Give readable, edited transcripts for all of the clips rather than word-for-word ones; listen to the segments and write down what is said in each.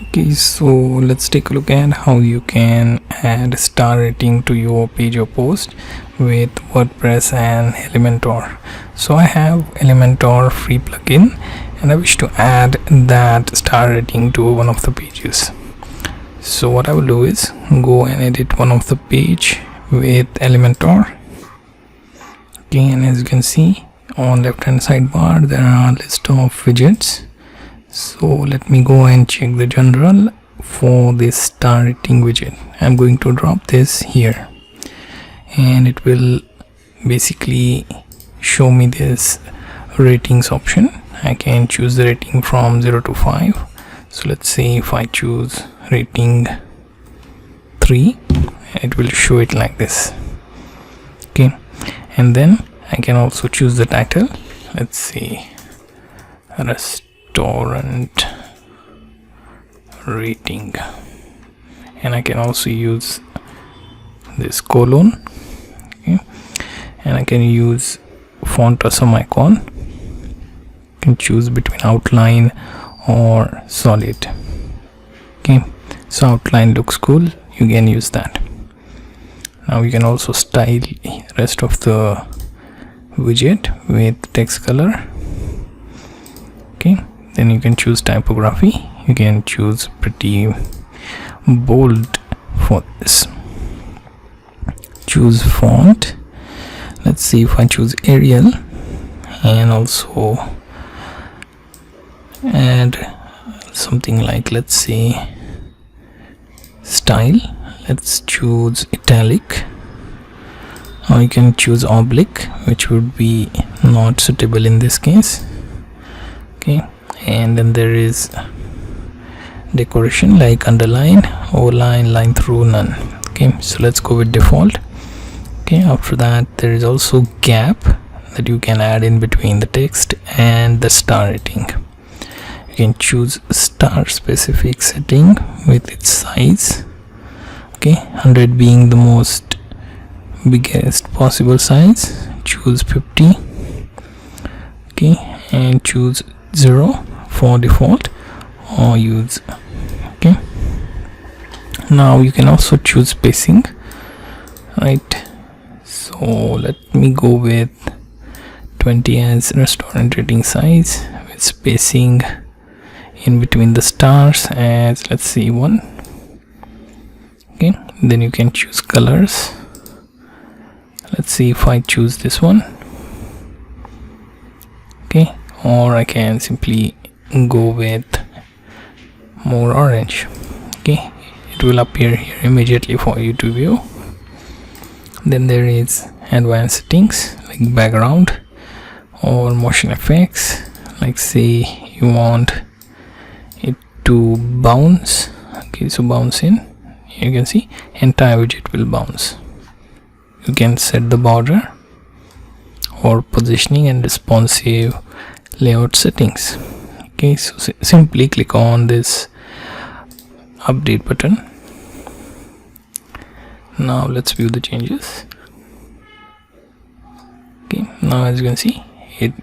Okay, so let's take a look at how you can add star rating to your page or post with WordPress and Elementor. So I have Elementor free plugin and I wish to add that star rating to one of the pages. So what I will do is go and edit one of the page with Elementor. Okay, and as you can see on left hand sidebar there are a list of widgets. So let me go and check the general for this star rating widget. I'm going to drop this here and it will basically show me this ratings option. I can choose the rating from 0 to 5. So let's say if I choose rating 3, it will show it like this. Okay, and then I can also choose the title. Let's see, restaurant rating, and I can also use this colon. Okay, and I can use font awesome icon. You can choose between outline or solid. Okay, so outline looks cool, you can use that. Now you can also style rest of the widget with text color. Okay, then you can choose typography. You can choose pretty bold for this. Choose font. Let's see if I choose Arial, and also add something like, let's say, style. Let's choose italic, or you can choose oblique, which would be not suitable in this case. Okay, and then there is decoration like underline, O-line, line through, none. Okay, so let's go with default. Okay, after that there is also gap that you can add in between the text and the star rating. You can choose star specific setting with its size. Okay, 100 being the most biggest possible size. Choose 50. Okay, and choose 0 for default, or use. Okay, now you can also choose spacing, right? So let me go with 20 as restaurant rating size, with spacing in between the stars as, let's see, 1. Okay, then you can choose colors. Let's see if I choose this one. Okay, or I can simply go with more orange. Okay, it will appear here immediately for you to view. Then there is advanced settings like background or motion effects. Like say you want it to bounce. Okay, so bounce in. You can see entire widget will bounce. You can set the border or positioning and responsive layout settings. Okay, so simply click on this update button. Now let's view the changes. Okay, now as you can see it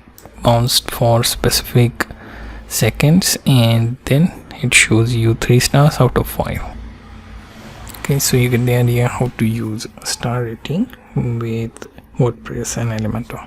bounced for specific seconds and then it shows you 3 stars out of 5. Okay, so you get the idea how to use star rating with WordPress and Elementor.